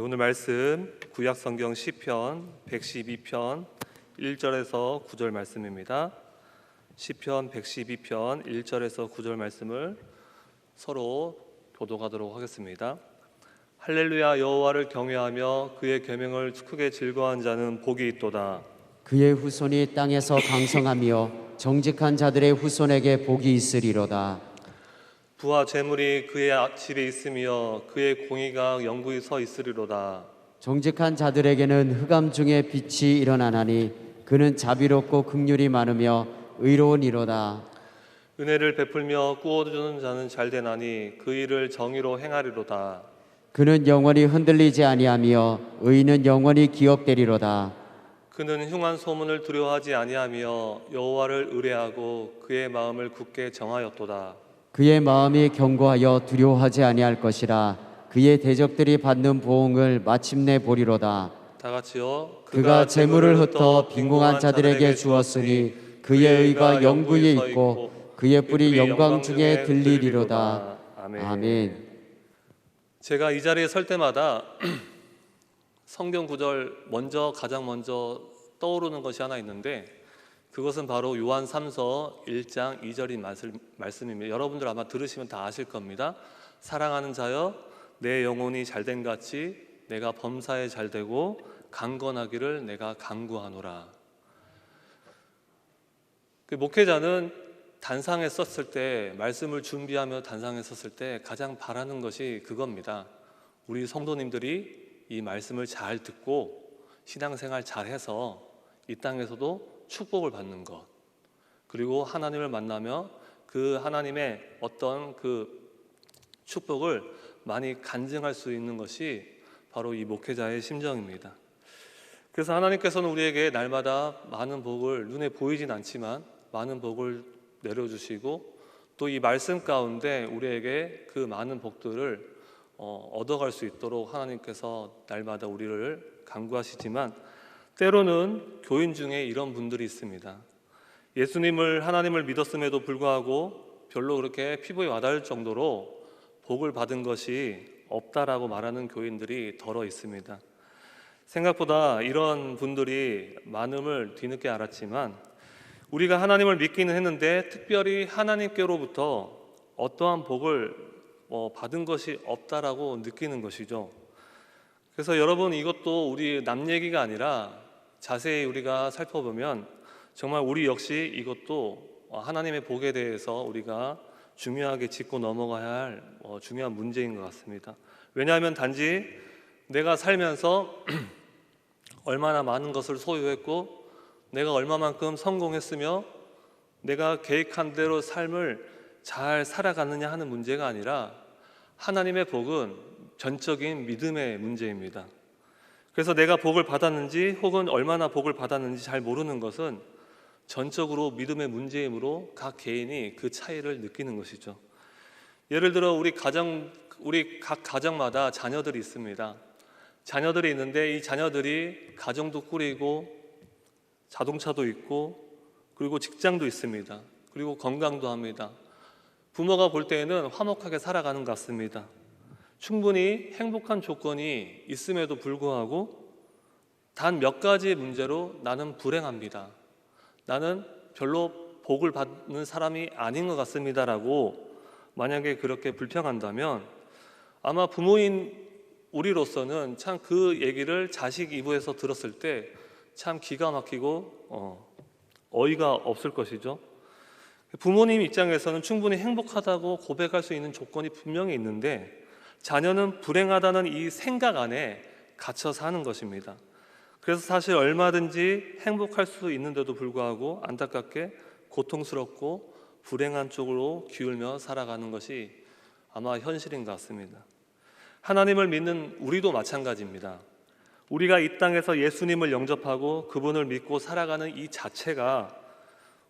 오늘 말씀 구약 성경 시편 112편 1절에서 9절 말씀입니다. 시편 112편 1절에서 9절 말씀을 서로 교독하도록 하겠습니다. 할렐루야. 여호와를 경외하며 그의 계명을 크게 즐거워한 자는 복이 있도다. 그의 후손이 땅에서 강성하며 정직한 자들의 후손에게 복이 있으리로다. 부와 재물이 그의 집에 있으며 그의 공의가 영구히 서 있으리로다. 정직한 자들에게는 흑암 중에 빛이 일어나나니 그는 자비롭고 긍휼이 많으며 의로우니로다. 은혜를 베풀며 꾸어주는 자는 잘되나니 그 일을 정의로 행하리로다. 그는 영원히 흔들리지 아니하며 의인은 영원히 기억되리로다. 그는 흉한 소문을 두려워하지 아니하며 여호와를 의뢰하고 그의 마음을 굳게 정하였도다. 그의 마음이 견고하여 두려워하지 아니할 것이라. 그의 대적들이 받는 보응을 마침내 보리로다. 다 같이요. 그가 재물을 흩어 빈궁한 자들에게 주었으니 그의 의가 영구히 있고 그의 뿔이 영광 중에 들리리로다. 아멘. 제가 이 자리에 설 때마다 성경 구절 가장 먼저 떠오르는 것이 하나 있는데, 그것은 바로 요한 3서 1장 2절인 말씀입니다. 여러분들 아마 들으시면 다 아실 겁니다. 사랑하는 자여, 내 영혼이 잘된 같이 내가 범사에 잘되고 강건하기를 내가 간구하노라. 목회자는 단상에 섰을 때, 말씀을 준비하며 단상에 섰을 때 가장 바라는 것이 그겁니다. 우리 성도님들이 이 말씀을 잘 듣고 신앙생활 잘해서 이 땅에서도 축복을 받는 것, 그리고 하나님을 만나며 그 하나님의 어떤 그 축복을 많이 간증할 수 있는 것이 바로 이 목회자의 심정입니다. 그래서 하나님께서는 우리에게 날마다 많은 복을, 눈에 보이진 않지만 많은 복을 내려주시고, 또 이 말씀 가운데 우리에게 그 많은 복들을 얻어갈 수 있도록 하나님께서 날마다 우리를 간구하시지만, 때로는 교인 중에 이런 분들이 있습니다. 예수님을, 하나님을 믿었음에도 불구하고 별로 그렇게 피부에 와닿을 정도로 복을 받은 것이 없다라고 말하는 교인들이 덜어 있습니다. 생각보다 이런 분들이 많음을 뒤늦게 알았지만, 우리가 하나님을 믿기는 했는데 특별히 하나님께로부터 어떠한 복을 받은 것이 없다라고 느끼는 것이죠. 그래서 여러분, 이것도 우리 남 얘기가 아니라 자세히 우리가 살펴보면 정말 우리 역시 이것도 하나님의 복에 대해서 우리가 중요하게 짚고 넘어가야 할 중요한 문제인 것 같습니다. 왜냐하면 단지 내가 살면서 얼마나 많은 것을 소유했고 내가 얼마만큼 성공했으며 내가 계획한 대로 삶을 잘 살아가느냐 하는 문제가 아니라, 하나님의 복은 전적인 믿음의 문제입니다. 그래서 내가 복을 받았는지 혹은 얼마나 복을 받았는지 잘 모르는 것은 전적으로 믿음의 문제이므로 각 개인이 그 차이를 느끼는 것이죠. 예를 들어 우리 각 가정마다 자녀들이 있습니다. 자녀들이 있는데 이 자녀들이 가정도 꾸리고 자동차도 있고 그리고 직장도 있습니다. 그리고 건강도 합니다. 부모가 볼 때에는 화목하게 살아가는 것 같습니다. 충분히 행복한 조건이 있음에도 불구하고 단 몇 가지의 문제로 나는 불행합니다, 나는 별로 복을 받는 사람이 아닌 것 같습니다라고 만약에 그렇게 불평한다면, 아마 부모인 우리로서는 참 그 얘기를 자식 입에서 들었을 때 참 기가 막히고 어이가 없을 것이죠. 부모님 입장에서는 충분히 행복하다고 고백할 수 있는 조건이 분명히 있는데, 자녀는 불행하다는 이 생각 안에 갇혀 사는 것입니다. 그래서 사실 얼마든지 행복할 수 있는데도 불구하고 안타깝게 고통스럽고 불행한 쪽으로 기울며 살아가는 것이 아마 현실인 것 같습니다. 하나님을 믿는 우리도 마찬가지입니다. 우리가 이 땅에서 예수님을 영접하고 그분을 믿고 살아가는 이 자체가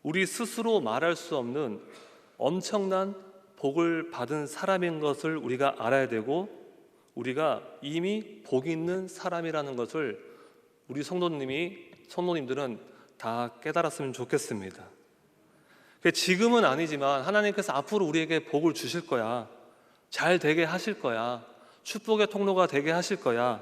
우리 스스로 말할 수 없는 엄청난 복을 받은 사람인 것을 우리가 알아야 되고, 우리가 이미 복 있는 사람이라는 것을 우리 성도님들은 다 깨달았으면 좋겠습니다. 지금은 아니지만 하나님께서 앞으로 우리에게 복을 주실 거야, 잘 되게 하실 거야, 축복의 통로가 되게 하실 거야,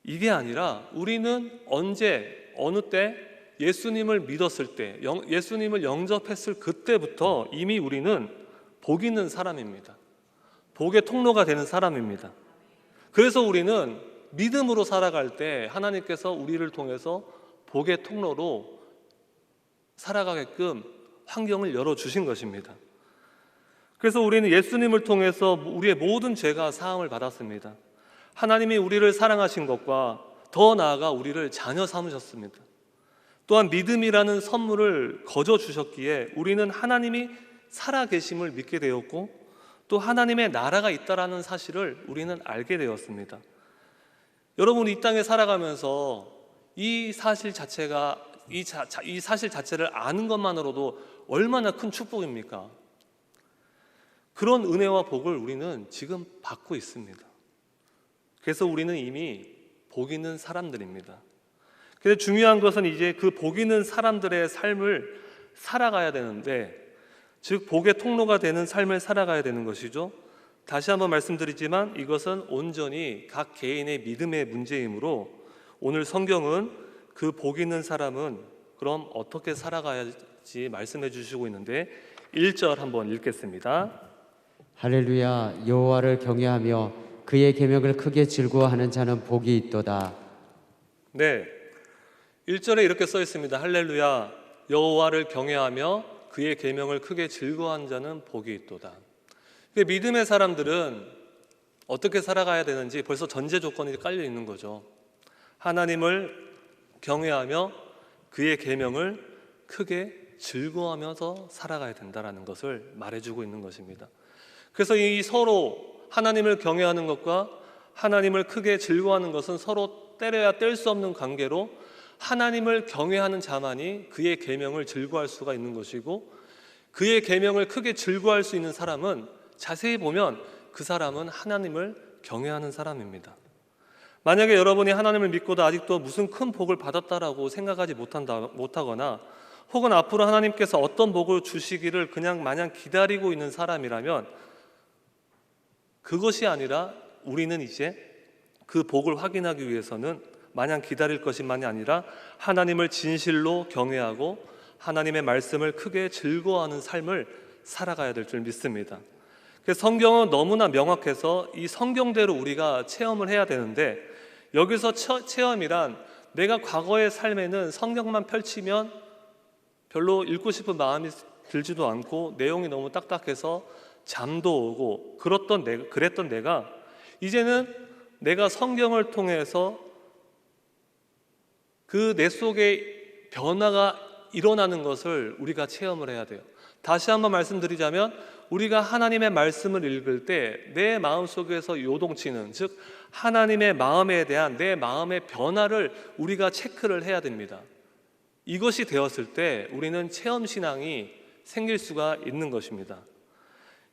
이게 아니라 우리는 언제, 어느 때 예수님을 믿었을 때, 예수님을 영접했을 그때부터 이미 우리는 복 있는 사람입니다. 복의 통로가 되는 사람입니다. 그래서 우리는 믿음으로 살아갈 때 하나님께서 우리를 통해서 복의 통로로 살아가게끔 환경을 열어주신 것입니다. 그래서 우리는 예수님을 통해서 우리의 모든 죄가 사함을 받았습니다. 하나님이 우리를 사랑하신 것과 더 나아가 우리를 자녀 삼으셨습니다. 또한 믿음이라는 선물을 거저 주셨기에 우리는 하나님이 살아계심을 믿게 되었고 또 하나님의 나라가 있다라는 사실을 우리는 알게 되었습니다. 여러분, 이 땅에 살아가면서 이 사실 자체가 이 사실 자체를 아는 것만으로도 얼마나 큰 축복입니까? 그런 은혜와 복을 우리는 지금 받고 있습니다. 그래서 우리는 이미 복 있는 사람들입니다. 근데 중요한 것은 이제 그 복 있는 사람들의 삶을 살아가야 되는데, 즉 복의 통로가 되는 삶을 살아가야 되는 것이죠. 다시 한번 말씀드리지만 이것은 온전히 각 개인의 믿음의 문제이므로 오늘 성경은 그 복 있는 사람은 그럼 어떻게 살아가야지 말씀해 주시고 있는데 1절 한번 읽겠습니다. 할렐루야. 여호와를 경외하며 그의 계명을 크게 즐거워하는 자는 복이 있도다. 네, 1절에 이렇게 써 있습니다. 할렐루야, 여호와를 경외하며 그의 계명을 크게 즐거워하는 자는 복이 있도다. 믿음의 사람들은 어떻게 살아가야 되는지 벌써 전제 조건이 깔려 있는 거죠. 하나님을 경외하며 그의 계명을 크게 즐거워하면서 살아가야 된다는 것을 말해주고 있는 것입니다. 그래서 이 서로 하나님을 경외하는 것과 하나님을 크게 즐거워하는 것은 서로 때려야 뗄 수 없는 관계로 하나님을 경외하는 자만이 그의 계명을 즐거워할 수가 있는 것이고, 그의 계명을 크게 즐거워할 수 있는 사람은 자세히 보면 그 사람은 하나님을 경외하는 사람입니다. 만약에 여러분이 하나님을 믿고도 아직도 무슨 큰 복을 받았다라고 생각하지 못하거나 혹은 앞으로 하나님께서 어떤 복을 주시기를 그냥 마냥 기다리고 있는 사람이라면, 그것이 아니라 우리는 이제 그 복을 확인하기 위해서는 마냥 기다릴 것만이 아니라 하나님을 진실로 경외하고 하나님의 말씀을 크게 즐거워하는 삶을 살아가야 될 줄 믿습니다. 그래서 성경은 너무나 명확해서 이 성경대로 우리가 체험을 해야 되는데, 여기서 체험이란 내가 과거의 삶에는 성경만 펼치면 별로 읽고 싶은 마음이 들지도 않고 내용이 너무 딱딱해서 잠도 오고 그랬던 내가 이제는 내가 성경을 통해서 그 내 속에 변화가 일어나는 것을 우리가 체험을 해야 돼요. 다시 한번 말씀드리자면 우리가 하나님의 말씀을 읽을 때 내 마음속에서 요동치는, 즉 하나님의 마음에 대한 내 마음의 변화를 우리가 체크를 해야 됩니다. 이것이 되었을 때 우리는 체험신앙이 생길 수가 있는 것입니다.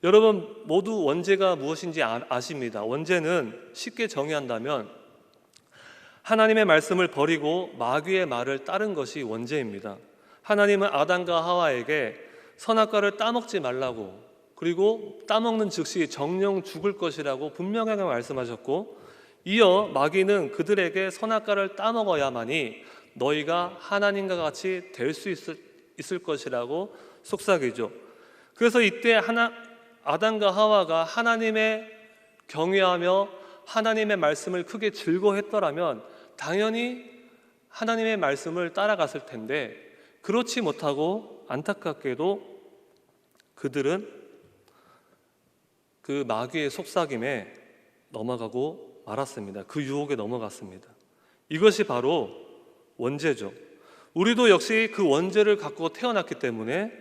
여러분 모두 원죄가 무엇인지 아십니다. 원죄는 쉽게 정의한다면 하나님의 말씀을 버리고 마귀의 말을 따른 것이 원죄입니다. 하나님은 아담과 하와에게 선악과를 따먹지 말라고, 그리고 따먹는 즉시 정령 죽을 것이라고 분명하게 말씀하셨고, 이어 마귀는 그들에게 선악과를 따먹어야만이 너희가 하나님과 같이 될 수 있을 것이라고 속삭이죠. 그래서 이때 아담과 하와가 하나님의 경외하며 하나님의 말씀을 크게 즐거워했더라면 당연히 하나님의 말씀을 따라갔을 텐데, 그렇지 못하고 안타깝게도 그들은 그 마귀의 속삭임에 넘어가고 말았습니다. 그 유혹에 넘어갔습니다. 이것이 바로 원죄죠. 우리도 역시 그 원죄를 갖고 태어났기 때문에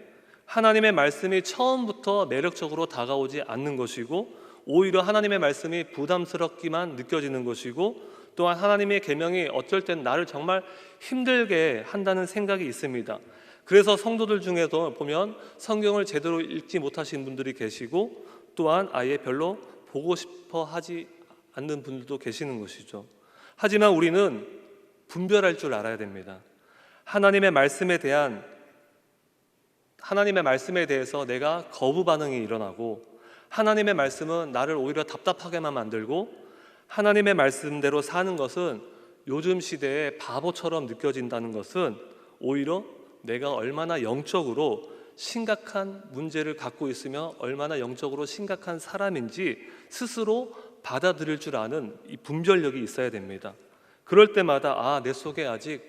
하나님의 말씀이 처음부터 매력적으로 다가오지 않는 것이고, 오히려 하나님의 말씀이 부담스럽기만 느껴지는 것이고, 또한 하나님의 계명이 어쩔 땐 나를 정말 힘들게 한다는 생각이 있습니다. 그래서 성도들 중에도 보면 성경을 제대로 읽지 못하신 분들이 계시고, 또한 아예 별로 보고 싶어 하지 않는 분들도 계시는 것이죠. 하지만 우리는 분별할 줄 알아야 됩니다. 하나님의 말씀에 대해서 내가 거부 반응이 일어나고, 하나님의 말씀은 나를 오히려 답답하게만 만들고, 하나님의 말씀대로 사는 것은 요즘 시대에 바보처럼 느껴진다는 것은 오히려 내가 얼마나 영적으로 심각한 문제를 갖고 있으며 얼마나 영적으로 심각한 사람인지 스스로 받아들일 줄 아는 이 분별력이 있어야 됩니다. 그럴 때마다 내 속에 아직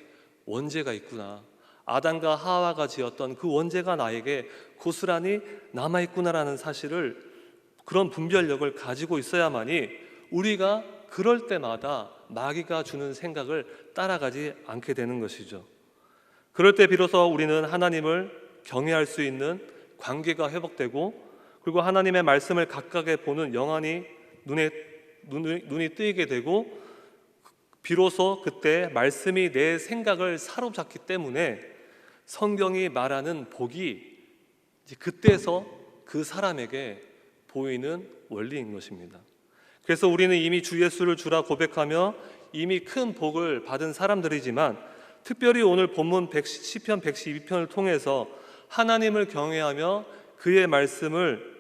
원죄가 있구나, 아담과 하와가 지었던 그 원죄가 나에게 고스란히 남아있구나라는 사실을, 그런 분별력을 가지고 있어야만이 우리가 그럴 때마다 마귀가 주는 생각을 따라가지 않게 되는 것이죠. 그럴 때 비로소 우리는 하나님을 경외할 수 있는 관계가 회복되고, 그리고 하나님의 말씀을 각각에 보는 영안이 눈이 뜨이게 되고, 비로소 그때 말씀이 내 생각을 사로잡기 때문에 성경이 말하는 복이 이제 그때서 그 사람에게 보이는 원리인 것입니다. 그래서 우리는 이미 주 예수를 주라 고백하며 이미 큰 복을 받은 사람들이지만, 특별히 오늘 본문 시편 112편을 통해서 하나님을 경외하며 그의 말씀을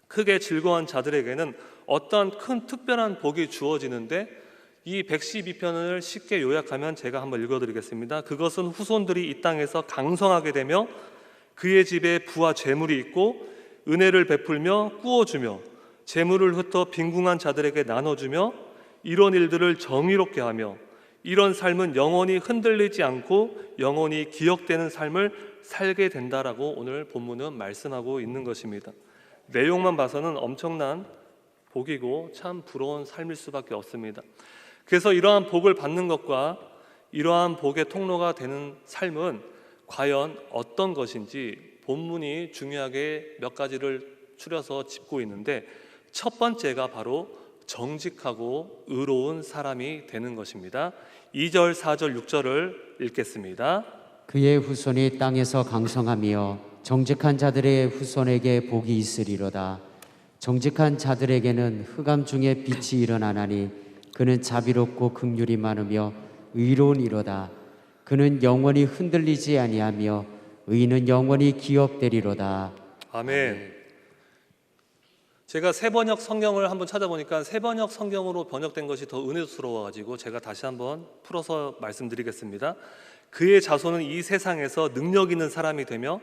크게 즐거워한 자들에게는 어떤 큰 특별한 복이 주어지는데, 이 112편을 쉽게 요약하면 제가 한번 읽어드리겠습니다. 그것은 후손들이 이 땅에서 강성하게 되며 그의 집에 부와 재물이 있고 은혜를 베풀며 꾸어주며 재물을 흩어 빈궁한 자들에게 나눠주며 이런 일들을 정의롭게 하며 이런 삶은 영원히 흔들리지 않고 영원히 기억되는 삶을 살게 된다라고 오늘 본문은 말씀하고 있는 것입니다. 내용만 봐서는 엄청난 복이고 참 부러운 삶일 수밖에 없습니다. 그래서 이러한 복을 받는 것과 이러한 복의 통로가 되는 삶은 과연 어떤 것인지 본문이 중요하게 몇 가지를 추려서 짚고 있는데, 첫 번째가 바로 정직하고 의로운 사람이 되는 것입니다. 2절, 4절, 6절을 읽겠습니다. 그의 후손이 땅에서 강성하며 정직한 자들의 후손에게 복이 있으리로다. 정직한 자들에게는 흑암 중에 빛이 일어나나니 그는 자비롭고 긍휼이 많으며 의로운 이로다. 그는 영원히 흔들리지 아니하며 의인은 영원히 기업되리로다. 아멘. 제가 세번역 성경을 한번 찾아보니까 세번역 성경으로 번역된 것이 더 은혜스러워가지고 제가 다시 한번 풀어서 말씀드리겠습니다. 그의 자손은 이 세상에서 능력 있는 사람이 되며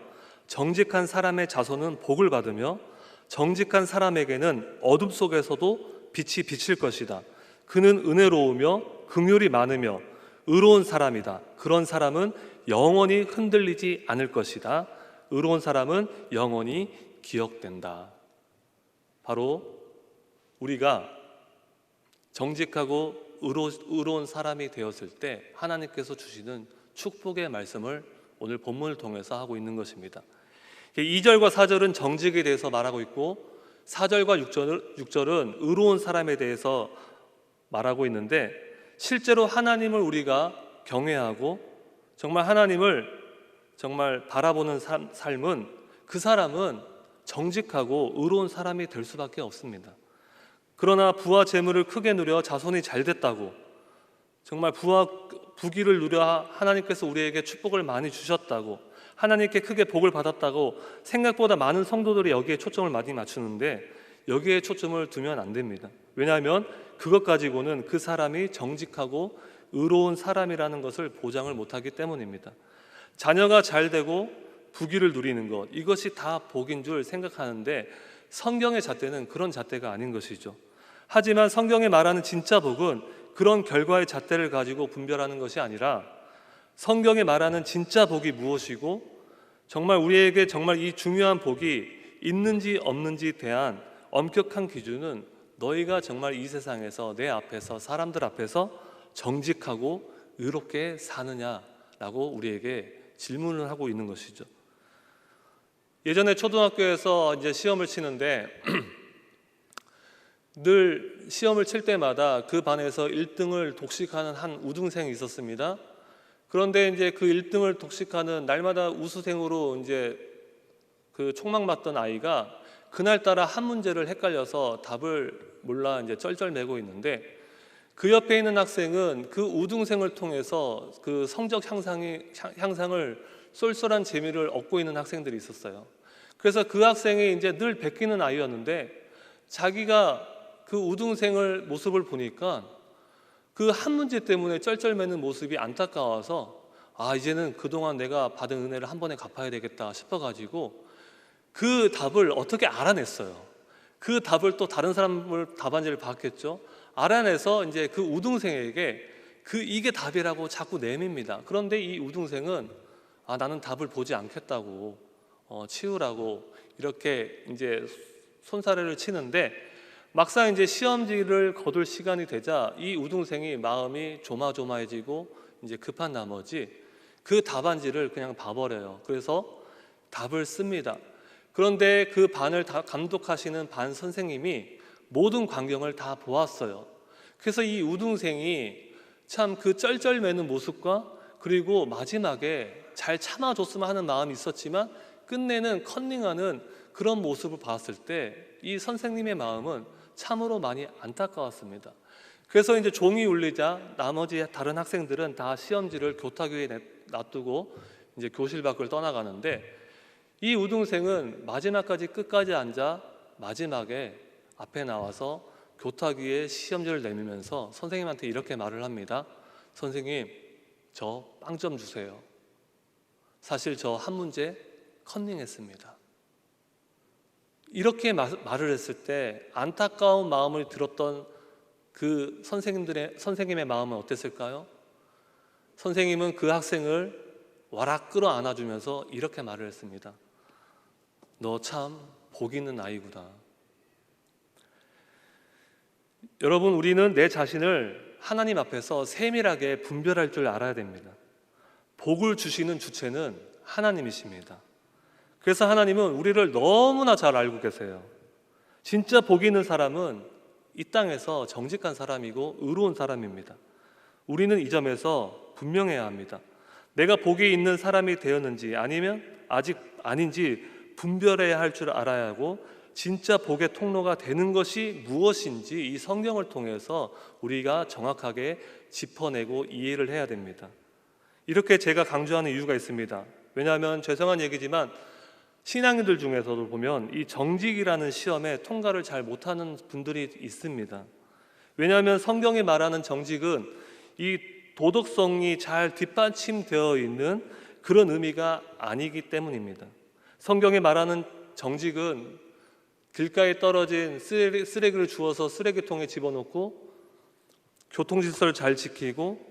정직한 사람의 자손은 복을 받으며 정직한 사람에게는 어둠 속에서도 빛이 비칠 것이다. 그는 은혜로우며 긍휼이 많으며 의로운 사람이다. 그런 사람은 영원히 흔들리지 않을 것이다. 의로운 사람은 영원히 기억된다. 바로 우리가 정직하고 의로운 사람이 되었을 때 하나님께서 주시는 축복의 말씀을 오늘 본문을 통해서 하고 있는 것입니다. 2절과 4절은 정직에 대해서 말하고 있고 4절과 6절은 의로운 사람에 대해서 말하고 있는데, 실제로 하나님을 우리가 경외하고 정말 하나님을 정말 바라보는 삶은, 그 사람은 정직하고 의로운 사람이 될 수밖에 없습니다. 그러나 부와 재물을 크게 누려 자손이 잘 됐다고, 정말 부와 부귀를 누려 하나님께서 우리에게 축복을 많이 주셨다고, 하나님께 크게 복을 받았다고 생각보다 많은 성도들이 여기에 초점을 많이 맞추는데, 여기에 초점을 두면 안 됩니다. 왜냐하면 그것 가지고는 그 사람이 정직하고 의로운 사람이라는 것을 보장을 못하기 때문입니다. 자녀가 잘 되고 부귀를 누리는 것, 이것이 다 복인 줄 생각하는데 성경의 잣대는 그런 잣대가 아닌 것이죠. 하지만 성경에 말하는 진짜 복은 그런 결과의 잣대를 가지고 분별하는 것이 아니라, 성경에 말하는 진짜 복이 무엇이고 정말 우리에게 정말 이 중요한 복이 있는지 없는지에 대한 엄격한 기준은 너희가 정말 이 세상에서 내 앞에서 사람들 앞에서 정직하고 의롭게 사느냐라고 우리에게 질문을 하고 있는 것이죠. 예전에 초등학교에서 이제 시험을 치는데 늘 시험을 칠 때마다 그 반에서 1등을 독식하는 한 우등생이 있었습니다. 그런데 이제 그 1등을 독식하는 날마다 우수생으로 이제 그 총망 맞던 아이가 그날따라 한 문제를 헷갈려서 답을 몰라 이제 쩔쩔매고 있는데, 그 옆에 있는 학생은 그 우등생을 통해서 그 성적 향상을 쏠쏠한 재미를 얻고 있는 학생들이 있었어요. 그래서 그 학생이 이제 늘 베끼는 아이였는데, 자기가 그 우등생을 모습을 보니까 그 그 한 문제 때문에 쩔쩔매는 모습이 안타까워서 이제는 그동안 내가 받은 은혜를 한 번에 갚아야 되겠다 싶어가지고 그 답을 어떻게 알아냈어요. 그 답을 또 다른 사람을 답안지를 받겠죠. 알아내서 이제 그 우등생에게 이게 답이라고 자꾸 내밉니다. 그런데 이 우등생은 나는 답을 보지 않겠다고 치우라고 이렇게 이제 손사래를 치는데, 막상 이제 시험지를 거둘 시간이 되자 이 우등생이 마음이 조마조마해지고 이제 급한 나머지 그 답안지를 그냥 봐버려요. 그래서 답을 씁니다. 그런데 그 반을 다 감독하시는 반 선생님이 모든 광경을 다 보았어요. 그래서 이 우등생이 참 그 쩔쩔매는 모습과 그리고 마지막에 잘 참아줬으면 하는 마음이 있었지만 끝내는 컨닝하는 그런 모습을 봤을 때 이 선생님의 마음은 참으로 많이 안타까웠습니다. 그래서 이제 종이 울리자 나머지 다른 학생들은 다 시험지를 교탁 위에 놔두고 이제 교실 밖을 떠나가는데, 이 우등생은 마지막까지 끝까지 앉아 마지막에 앞에 나와서 교탁 위에 시험지를 내밀면서 선생님한테 이렇게 말을 합니다. 선생님, 저 빵 좀 주세요. 사실 저 한 문제 컨닝했습니다. 이렇게 말을 했을 때 안타까운 마음을 들었던 그 선생님의 마음은 어땠을까요? 선생님은 그 학생을 와락 끌어안아주면서 이렇게 말을 했습니다. 너 참 복 있는 아이구나. 여러분, 우리는 내 자신을 하나님 앞에서 세밀하게 분별할 줄 알아야 됩니다. 복을 주시는 주체는 하나님이십니다. 그래서 하나님은 우리를 너무나 잘 알고 계세요. 진짜 복 있는 사람은 이 땅에서 정직한 사람이고 의로운 사람입니다. 우리는 이 점에서 분명해야 합니다. 내가 복이 있는 사람이 되었는지 아니면 아직 아닌지 분별해야 할 줄 알아야 하고, 진짜 복의 통로가 되는 것이 무엇인지 이 성경을 통해서 우리가 정확하게 짚어내고 이해를 해야 됩니다. 이렇게 제가 강조하는 이유가 있습니다. 왜냐하면 죄송한 얘기지만 신앙인들 중에서도 보면 이 정직이라는 시험에 통과를 잘 못하는 분들이 있습니다. 왜냐하면 성경이 말하는 정직은 이 도덕성이 잘 뒷받침되어 있는 그런 의미가 아니기 때문입니다. 성경이 말하는 정직은 길가에 떨어진 쓰레기를 주워서 쓰레기통에 집어넣고 교통질서를 잘 지키고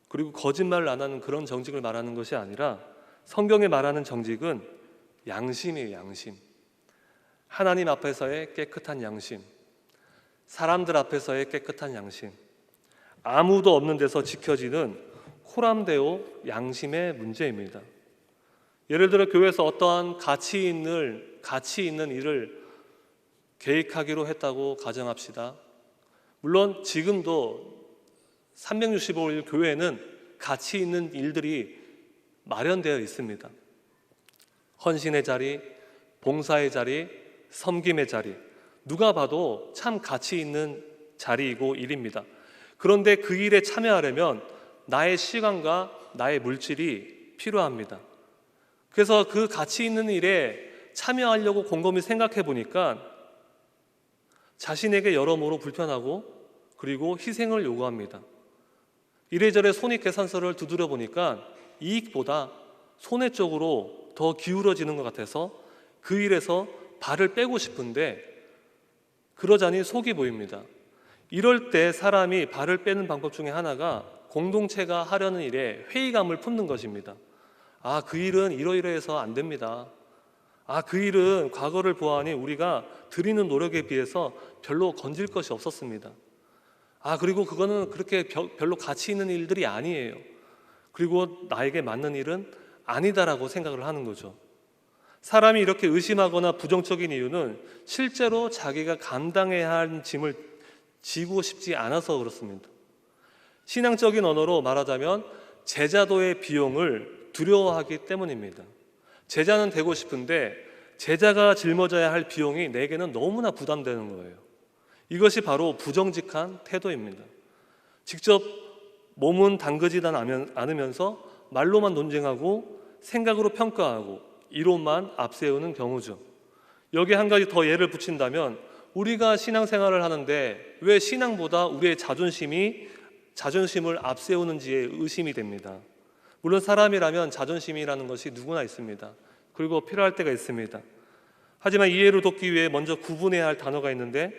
그리고 거짓말을 안 하는 그런 정직을 말하는 것이 아니라, 성경이 말하는 정직은 양심이에요. 양심. 하나님 앞에서의 깨끗한 양심, 사람들 앞에서의 깨끗한 양심, 아무도 없는 데서 지켜지는 코람데오 양심의 문제입니다. 예를 들어 교회에서 어떠한 가치 있는 일을 계획하기로 했다고 가정합시다. 물론 지금도 365일 교회에는 가치 있는 일들이 마련되어 있습니다. 헌신의 자리, 봉사의 자리, 섬김의 자리, 누가 봐도 참 가치 있는 자리이고 일입니다. 그런데 그 일에 참여하려면 나의 시간과 나의 물질이 필요합니다. 그래서 그 가치 있는 일에 참여하려고 곰곰이 생각해 보니까 자신에게 여러모로 불편하고 그리고 희생을 요구합니다. 이래저래 손익계산서를 두드려 보니까 이익보다 손해 쪽으로 더 기울어지는 것 같아서 그 일에서 발을 빼고 싶은데 그러자니 속이 보입니다. 이럴 때 사람이 발을 빼는 방법 중에 하나가 공동체가 하려는 일에 회의감을 품는 것입니다. 그 일은 이러이러해서 안 됩니다. 그 일은 과거를 보아하니 우리가 드리는 노력에 비해서 별로 건질 것이 없었습니다. 그리고 그거는 그렇게 별로 가치 있는 일들이 아니에요. 그리고 나에게 맞는 일은 아니다라고 생각을 하는 거죠. 사람이 이렇게 의심하거나 부정적인 이유는 실제로 자기가 감당해야 할 짐을 지고 싶지 않아서 그렇습니다. 신앙적인 언어로 말하자면 제자도의 비용을 두려워하기 때문입니다. 제자는 되고 싶은데 제자가 짊어져야 할 비용이 내게는 너무나 부담되는 거예요. 이것이 바로 부정직한 태도입니다. 직접 몸은 담그지 않으면서 말로만 논쟁하고 생각으로 평가하고 이론만 앞세우는 경우죠. 여기에 한 가지 더 예를 붙인다면, 우리가 신앙생활을 하는데 왜 신앙보다 우리의 자존심이 자존심을 앞세우는지에 의심이 됩니다. 물론 사람이라면 자존심이라는 것이 누구나 있습니다. 그리고 필요할 때가 있습니다. 하지만 이해를 돕기 위해 먼저 구분해야 할 단어가 있는데,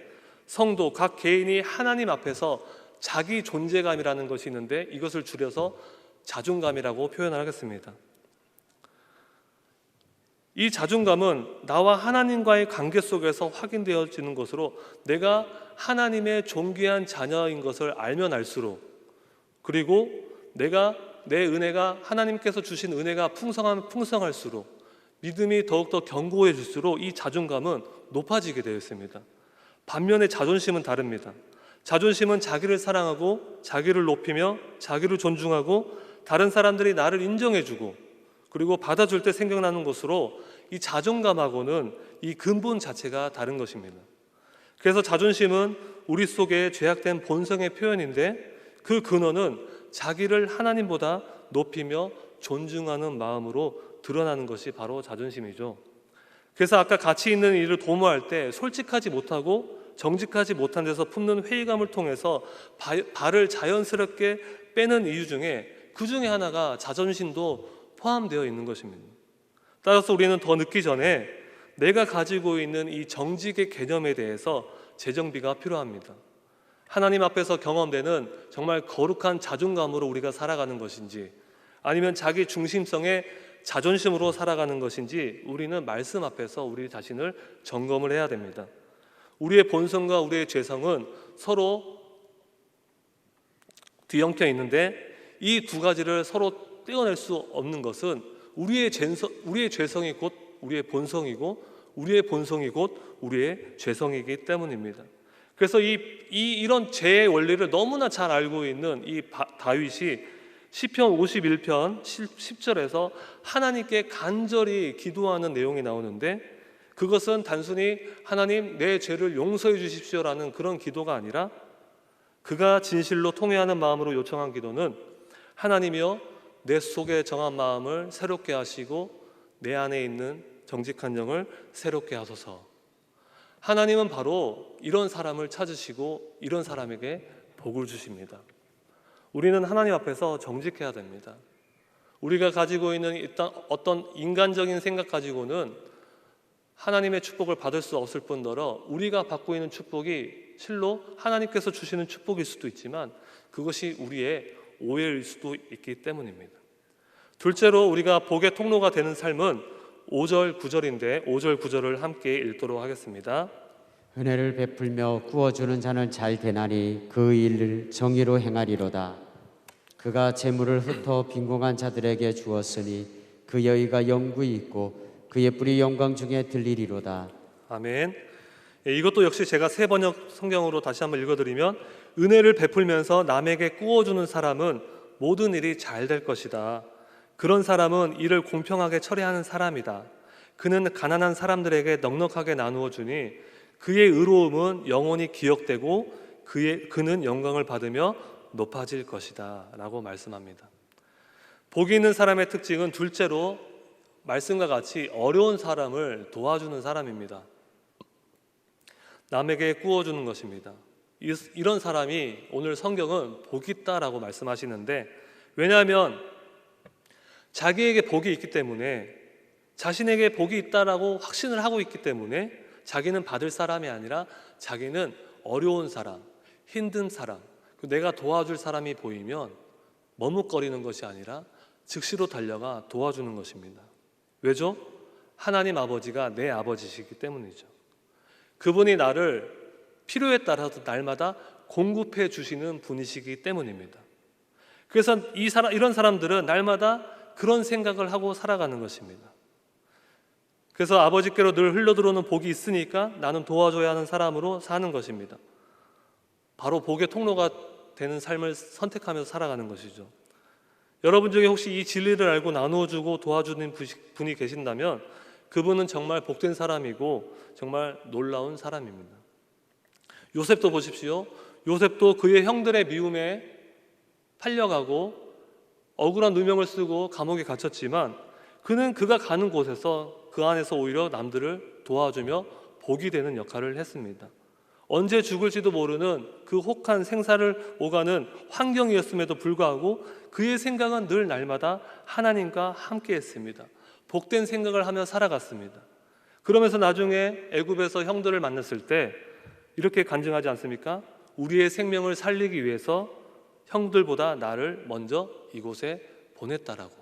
성도 각 개인이 하나님 앞에서 자기 존재감이라는 것이 있는데, 이것을 줄여서 자존감이라고 표현을 하겠습니다. 이 자존감은 나와 하나님과의 관계 속에서 확인되어지는 것으로, 내가 하나님의 존귀한 자녀인 것을 알면 알수록, 그리고 내 은혜가, 하나님께서 주신 은혜가 풍성할수록, 믿음이 더욱더 견고해질수록 이 자존감은 높아지게 되어 있습니다. 반면에 자존심은 다릅니다. 자존심은 자기를 사랑하고 자기를 높이며 자기를 존중하고 다른 사람들이 나를 인정해주고 그리고 받아줄 때 생겨나는 것으로, 이 자존감하고는 이 근본 자체가 다른 것입니다. 그래서 자존심은 우리 속에 죄악된 본성의 표현인데, 그 근원은 자기를 하나님보다 높이며 존중하는 마음으로 드러나는 것이 바로 자존심이죠. 그래서 아까 가치 있는 일을 도모할 때 솔직하지 못하고 정직하지 못한 데서 품는 회의감을 통해서 발을 자연스럽게 빼는 이유 중에, 그 중에 하나가 자존심도 포함되어 있는 것입니다. 따라서 우리는 더 늦기 전에 내가 가지고 있는 이 정직의 개념에 대해서 재정비가 필요합니다. 하나님 앞에서 경험되는 정말 거룩한 자존감으로 우리가 살아가는 것인지, 아니면 자기 중심성의 자존심으로 살아가는 것인지, 우리는 말씀 앞에서 우리 자신을 점검을 해야 됩니다. 우리의 본성과 우리의 죄성은 서로 뒤엉켜 있는데, 이 두 가지를 서로 떼어낼 수 없는 것은 우리의 죄성이 곧 우리의 본성이고, 우리의 본성이 곧 우리의 죄성이기 때문입니다. 그래서 이런 죄의 원리를 너무나 잘 알고 있는 이 다윗이 시편 51편 10절에서 하나님께 간절히 기도하는 내용이 나오는데, 그것은 단순히 하나님 내 죄를 용서해 주십시오라는 그런 기도가 아니라, 그가 진실로 통회하는 마음으로 요청한 기도는, 하나님이여 내 속에 정한 마음을 새롭게 하시고 내 안에 있는 정직한 영을 새롭게 하소서. 하나님은 바로 이런 사람을 찾으시고 이런 사람에게 복을 주십니다. 우리는 하나님 앞에서 정직해야 됩니다. 우리가 가지고 있는 일단 어떤 인간적인 생각 가지고는 하나님의 축복을 받을 수 없을 뿐더러, 우리가 받고 있는 축복이 실로 하나님께서 주시는 축복일 수도 있지만 그것이 우리의 오해일 수도 있기 때문입니다. 둘째로 우리가 복의 통로가 되는 삶은 5절 9절인데 5절 9절을 함께 읽도록 하겠습니다. 은혜를 베풀며 구워주는 자는 잘 되나니 그 일을 정의로 행하리로다. 그가 재물을 흩어 빈궁한 자들에게 주었으니 그의 의가 영구히 있고 그의 뿔이 영광 중에 들리리로다. 아멘. 이것도 역시 제가 새 번역 성경으로 다시 한번 읽어드리면, 은혜를 베풀면서 남에게 구워주는 사람은 모든 일이 잘 될 것이다. 그런 사람은 일을 공평하게 처리하는 사람이다. 그는 가난한 사람들에게 넉넉하게 나누어 주니 그의 의로움은 영원히 기억되고 그는 영광을 받으며 높아질 것이다 라고 말씀합니다. 복이 있는 사람의 특징은 둘째로 말씀과 같이 어려운 사람을 도와주는 사람입니다. 남에게 구워주는 것입니다. 이런 사람이 오늘 성경은 복이 있다라고 말씀하시는데, 왜냐하면 자기에게 복이 있기 때문에, 자신에게 복이 있다라고 확신을 하고 있기 때문에 자기는 받을 사람이 아니라 자기는 어려운 사람, 힘든 사람, 내가 도와줄 사람이 보이면 머뭇거리는 것이 아니라 즉시로 달려가 도와주는 것입니다. 왜죠? 하나님 아버지가 내 아버지시기 때문이죠. 그분이 나를 필요에 따라서 날마다 공급해 주시는 분이시기 때문입니다. 그래서 이런 사람들은 날마다 그런 생각을 하고 살아가는 것입니다. 그래서 아버지께로 늘 흘러들어오는 복이 있으니까 나는 도와줘야 하는 사람으로 사는 것입니다. 바로 복의 통로가 되는 삶을 선택하면서 살아가는 것이죠. 여러분 중에 혹시 이 진리를 알고 나누어주고 도와주는 분이 계신다면 그분은 정말 복된 사람이고 정말 놀라운 사람입니다. 요셉도 보십시오. 요셉도 그의 형들의 미움에 팔려가고 억울한 누명을 쓰고 감옥에 갇혔지만, 그는 그가 가는 곳에서 그 안에서 오히려 남들을 도와주며 복이 되는 역할을 했습니다. 언제 죽을지도 모르는 그 혹한 생사를 오가는 환경이었음에도 불구하고 그의 생각은 늘 날마다 하나님과 함께 했습니다. 복된 생각을 하며 살아갔습니다. 그러면서 나중에 애굽에서 형들을 만났을 때 이렇게 간증하지 않습니까? 우리의 생명을 살리기 위해서 형들보다 나를 먼저 이곳에 보냈다라고.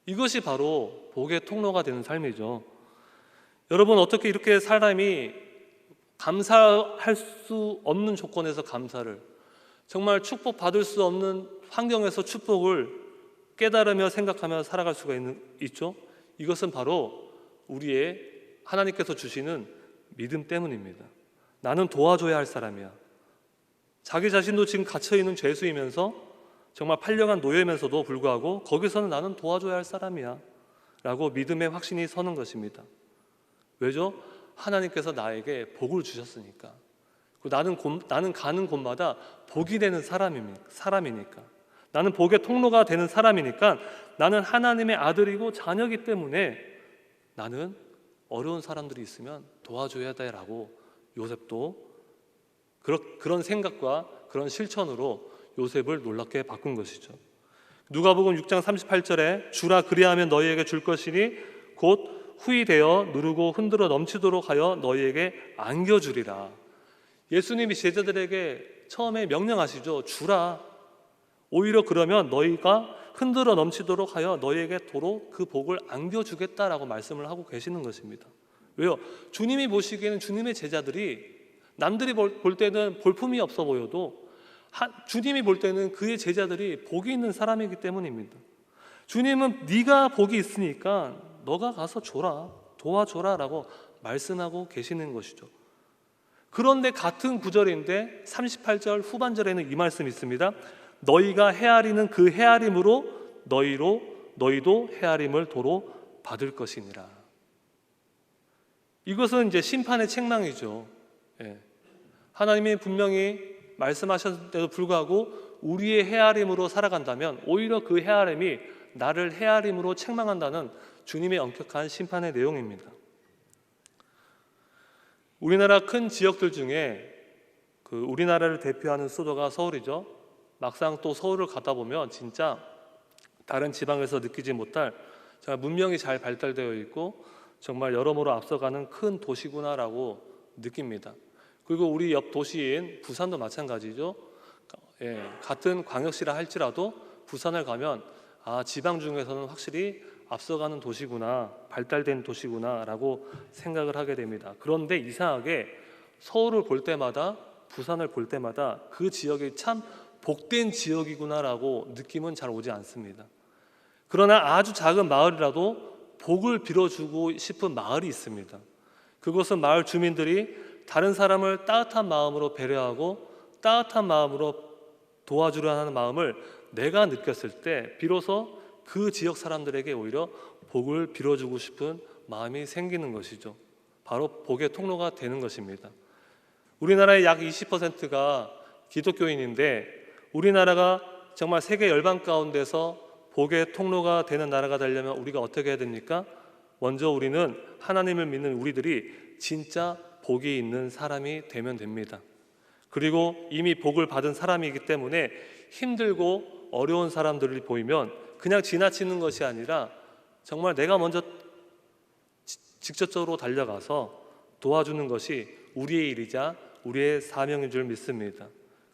이것이 바로 복의 통로가 되는 삶이죠. 여러분, 어떻게 이렇게 사람이 감사할 수 없는 조건에서 감사를, 정말 축복받을 수 없는 환경에서 축복을 깨달으며 생각하며 살아갈 수가 있죠? 이것은 바로 우리의 하나님께서 주시는 믿음 때문입니다. 나는 도와줘야 할 사람이야. 자기 자신도 지금 갇혀있는 죄수이면서 정말 팔려간 노예면서도 불구하고 거기서는 나는 도와줘야 할 사람이야 라고 믿음의 확신이 서는 것입니다. 왜죠? 하나님께서 나에게 복을 주셨으니까. 나는 가는 곳마다 복이 되는 사람이니까. 나는 복의 통로가 되는 사람이니까. 나는 하나님의 아들이고 자녀이기 때문에 나는 어려운 사람들이 있으면 도와줘야 돼라고 요셉도 그런 생각과 그런 실천으로 요셉을 놀랍게 바꾼 것이죠. 누가복음 6장 38절에 주라 그리하면 너희에게 줄 것이니 곧 후히 되어 누르고 흔들어 넘치도록 하여 너희에게 안겨주리라. 예수님이 제자들에게 처음에 명령하시죠. 주라. 오히려 그러면 너희가 흔들어 넘치도록 하여 너희에게 도로 그 복을 안겨주겠다라고 말씀을 하고 계시는 것입니다. 왜요? 주님이 보시기에는 주님의 제자들이 남들이 볼 때는 볼품이 없어 보여도 주님이 볼 때는 그의 제자들이 복이 있는 사람이기 때문입니다. 주님은 네가 복이 있으니까 너가 가서 줘라, 도와줘라 라고 말씀하고 계시는 것이죠. 그런데 같은 구절인데 38절 후반절에는 이 말씀이 있습니다. 너희가 헤아리는 그 헤아림으로 너희도 헤아림을 도로 받을 것이니라. 이것은 이제 심판의 책망이죠. 하나님이 분명히 말씀하셨는데도 불구하고 우리의 헤아림으로 살아간다면 오히려 그 헤아림이 나를 헤아림으로 책망한다는 주님의 엄격한 심판의 내용입니다. 우리나라 큰 지역들 중에 우리나라를 대표하는 수도가 서울이죠. 막상 또 서울을 가다 보면 진짜 다른 지방에서 느끼지 못할 정말 문명이 잘 발달되어 있고 정말 여러모로 앞서가는 큰 도시구나라고 느낍니다. 그리고 우리 옆 도시인 부산도 마찬가지죠. 같은 광역시라 할지라도 부산을 가면 지방 중에서는 확실히 앞서가는 도시구나, 발달된 도시구나라고 생각을 하게 됩니다. 그런데 이상하게 서울을 볼 때마다, 부산을 볼 때마다 그 지역이 참 복된 지역이구나라고 느낌은 잘 오지 않습니다. 그러나 아주 작은 마을이라도 복을 빌어주고 싶은 마을이 있습니다. 그것은 마을 주민들이 다른 사람을 따뜻한 마음으로 배려하고 따뜻한 마음으로 도와주려 하는 마음을 내가 느꼈을 때 비로소 그 지역 사람들에게 오히려 복을 빌어주고 싶은 마음이 생기는 것이죠. 바로 복의 통로가 되는 것입니다. 우리나라의 약 20%가 기독교인인데 우리나라가 정말 세계 열방 가운데서 복의 통로가 되는 나라가 되려면 우리가 어떻게 해야 됩니까? 먼저 우리는 하나님을 믿는 우리들이 진짜 복이 있는 사람이 되면 됩니다. 그리고 이미 복을 받은 사람이기 때문에 힘들고 어려운 사람들이 보이면 그냥 지나치는 것이 아니라 정말 내가 먼저 직접적으로 달려가서 도와주는 것이 우리의 일이자 우리의 사명인 줄 믿습니다.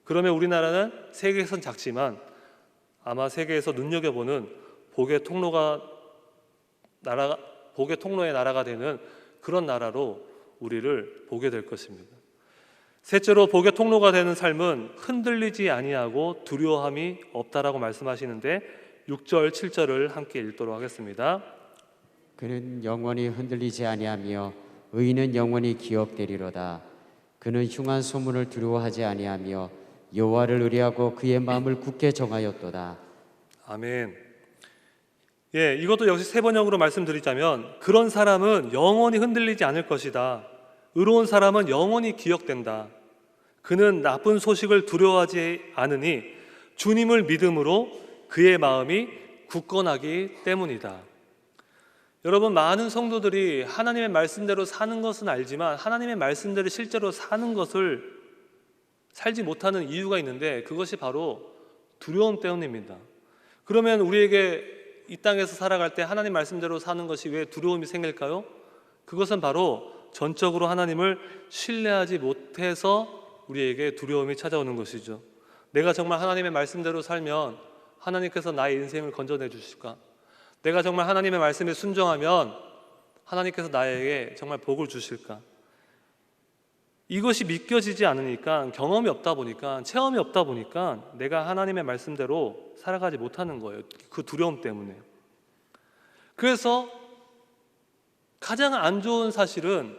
그러면 우리나라는 세계에선 작지만 아마 세계에서 눈여겨보는 복의 통로의 나라가 되는 그런 나라로 우리를 보게 될 것입니다. 셋째로 복의 통로가 되는 삶은 흔들리지 아니하고 두려움이 없다라고 말씀하시는데 6절, 7절을 함께 읽도록 하겠습니다. 그는 영원히 흔들리지 아니하며 의인은 영원히 기억되리로다. 그는 흉한 소문을 두려워하지 아니하며 여호와를 의뢰하고 그의 마음을 굳게 정하였도다. 아멘. 이것도 역시 세 번역으로 말씀드리자면 그런 사람은 영원히 흔들리지 않을 것이다. 의로운 사람은 영원히 기억된다. 그는 나쁜 소식을 두려워하지 않으니 주님을 믿음으로 그의 마음이 굳건하기 때문이다. 여러분, 많은 성도들이 하나님의 말씀대로 사는 것은 알지만 하나님의 말씀대로 실제로 사는 것을 살지 못하는 이유가 있는데, 그것이 바로 두려움 때문입니다. 그러면 우리에게 이 땅에서 살아갈 때 하나님 말씀대로 사는 것이 왜 두려움이 생길까요? 그것은 바로 전적으로 하나님을 신뢰하지 못해서 우리에게 두려움이 찾아오는 것이죠. 내가 정말 하나님의 말씀대로 살면 하나님께서 나의 인생을 건져내 주실까? 내가 정말 하나님의 말씀에 순종하면 하나님께서 나에게 정말 복을 주실까? 이것이 믿겨지지 않으니까, 경험이 없다 보니까, 체험이 없다 보니까 내가 하나님의 말씀대로 살아가지 못하는 거예요. 그 두려움 때문에. 그래서 가장 안 좋은 사실은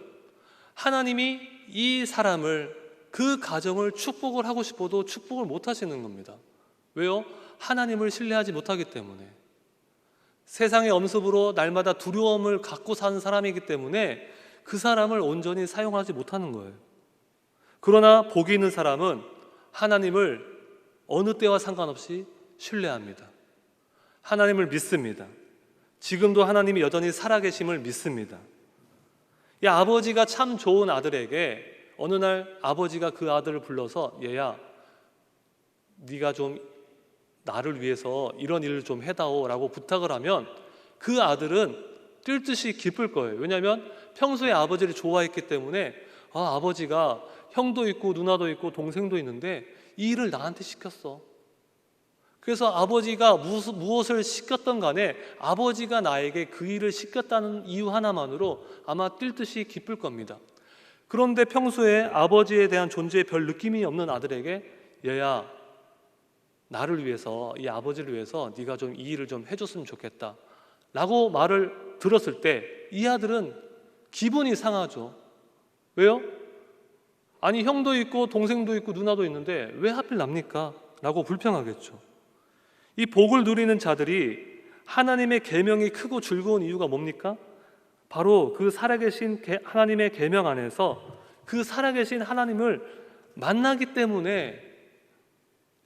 하나님이 이 사람을, 그 가정을 축복을 하고 싶어도 축복을 못 하시는 겁니다. 왜요? 하나님을 신뢰하지 못하기 때문에. 세상의 엄습으로 날마다 두려움을 갖고 사는 사람이기 때문에 그 사람을 온전히 사용하지 못하는 거예요. 그러나 복이 있는 사람은 하나님을 어느 때와 상관없이 신뢰합니다. 하나님을 믿습니다. 지금도 하나님이 여전히 살아계심을 믿습니다. 이 아버지가 참 좋은 아들에게 어느 날 아버지가 그 아들을 불러서, 얘야, 네가 좀 나를 위해서 이런 일을 좀 해다오 라고 부탁을 하면 그 아들은 뛸 듯이 기쁠 거예요. 왜냐하면 평소에 아버지를 좋아했기 때문에, 아버지가 형도 있고 누나도 있고 동생도 있는데 이 일을 나한테 시켰어. 그래서 아버지가 무엇을 시켰던 간에 아버지가 나에게 그 일을 시켰다는 이유 하나만으로 아마 뛸 듯이 기쁠 겁니다. 그런데 평소에 아버지에 대한 존재에 별 느낌이 없는 아들에게, 얘야, 나를 위해서, 이 아버지를 위해서 네가 좀 이 일을 좀 해줬으면 좋겠다 라고 말을 들었을 때 이 아들은 기분이 상하죠. 왜요? 아니, 형도 있고 동생도 있고 누나도 있는데 왜 하필 납니까? 라고 불평하겠죠. 이 복을 누리는 자들이 하나님의 계명이 크고 즐거운 이유가 뭡니까? 바로 그 살아계신 하나님의 계명 안에서 그 살아계신 하나님을 만나기 때문에,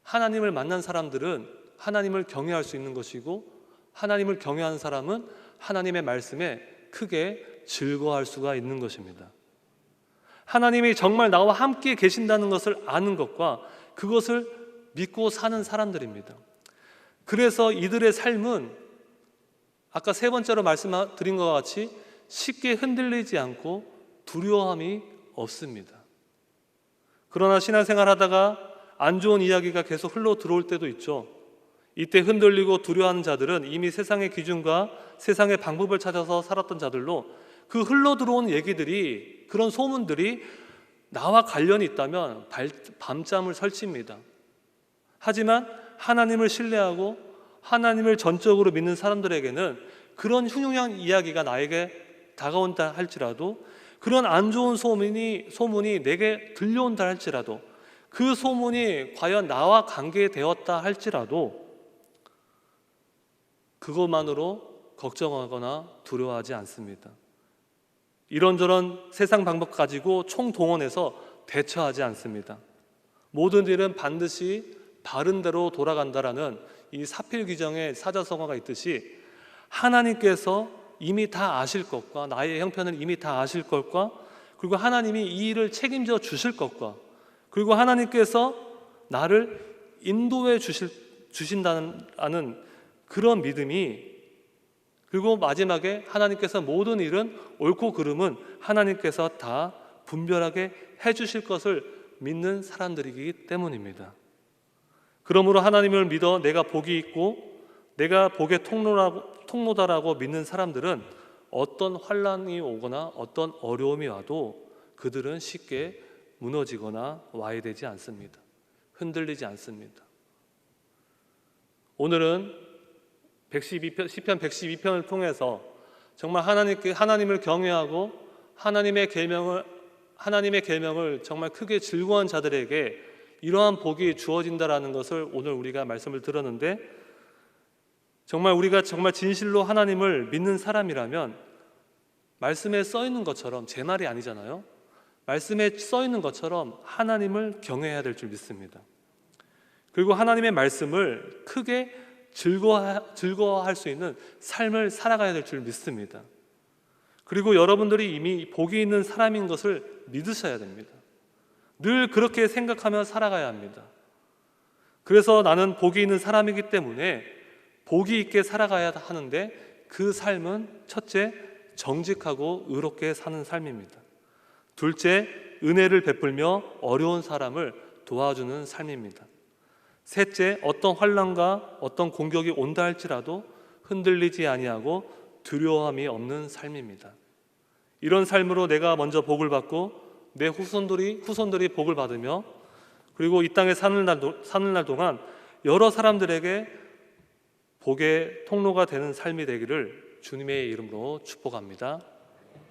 하나님을 만난 사람들은 하나님을 경외할 수 있는 것이고, 하나님을 경외하는 사람은 하나님의 말씀에 크게 즐거워할 수가 있는 것입니다. 하나님이 정말 나와 함께 계신다는 것을 아는 것과 그것을 믿고 사는 사람들입니다. 그래서 이들의 삶은 아까 세 번째로 말씀드린 것 같이 쉽게 흔들리지 않고 두려움이 없습니다. 그러나 신앙생활 하다가 안 좋은 이야기가 계속 흘러 들어올 때도 있죠. 이때 흔들리고 두려워하는 자들은 이미 세상의 기준과 세상의 방법을 찾아서 살았던 자들로, 그 흘러 들어온 얘기들이, 그런 소문들이 나와 관련이 있다면 밤잠을 설칩니다. 하지만 하나님을 신뢰하고 하나님을 전적으로 믿는 사람들에게는 그런 흉흉한 이야기가 나에게 다가온다 할지라도, 그런 안 좋은 소문이 내게 들려온다 할지라도, 그 소문이 과연 나와 관계되었다 할지라도 그것만으로 걱정하거나 두려워하지 않습니다. 이런저런 세상 방법 가지고 총동원해서 대처하지 않습니다. 모든 일은 반드시 바른 대로 돌아간다라는 이 사필귀정의 사자성어가 있듯이, 하나님께서 이미 다 아실 것과 나의 형편을 이미 다 아실 것과, 그리고 하나님이 이 일을 책임져 주실 것과, 그리고 하나님께서 나를 인도해 주신다는 그런 믿음이, 그리고 마지막에 하나님께서 모든 일은 옳고 그름은 하나님께서 다 분별하게 해주실 것을 믿는 사람들이기 때문입니다. 그러므로 하나님을 믿어 내가 복이 있고 내가 복의 통로다라고 믿는 사람들은 어떤 환난이 오거나 어떤 어려움이 와도 그들은 쉽게 무너지거나 와해되지 않습니다. 흔들리지 않습니다. 오늘은 시편 112편을 통해서 정말 하나님을 경외하고 하나님의 계명을 정말 크게 즐거워한 자들에게 이러한 복이 주어진다라는 것을 오늘 우리가 말씀을 들었는데, 정말 우리가 정말 진실로 하나님을 믿는 사람이라면 말씀에 써 있는 것처럼, 제 말이 아니잖아요. 말씀에 써 있는 것처럼 하나님을 경외해야 될 줄 믿습니다. 그리고 하나님의 말씀을 크게 즐거워할 수 있는 삶을 살아가야 될 줄 믿습니다. 그리고 여러분들이 이미 복이 있는 사람인 것을 믿으셔야 됩니다. 늘 그렇게 생각하며 살아가야 합니다. 그래서 나는 복이 있는 사람이기 때문에 복이 있게 살아가야 하는데, 그 삶은 첫째, 정직하고 의롭게 사는 삶입니다. 둘째, 은혜를 베풀며 어려운 사람을 도와주는 삶입니다. 셋째, 어떤 환난과 어떤 공격이 온다 할지라도 흔들리지 아니하고 두려움이 없는 삶입니다. 이런 삶으로 내가 먼저 복을 받고 내 후손들이 복을 받으며, 그리고 이 땅에 사는 날 동안 여러 사람들에게 복의 통로가 되는 삶이 되기를 주님의 이름으로 축복합니다.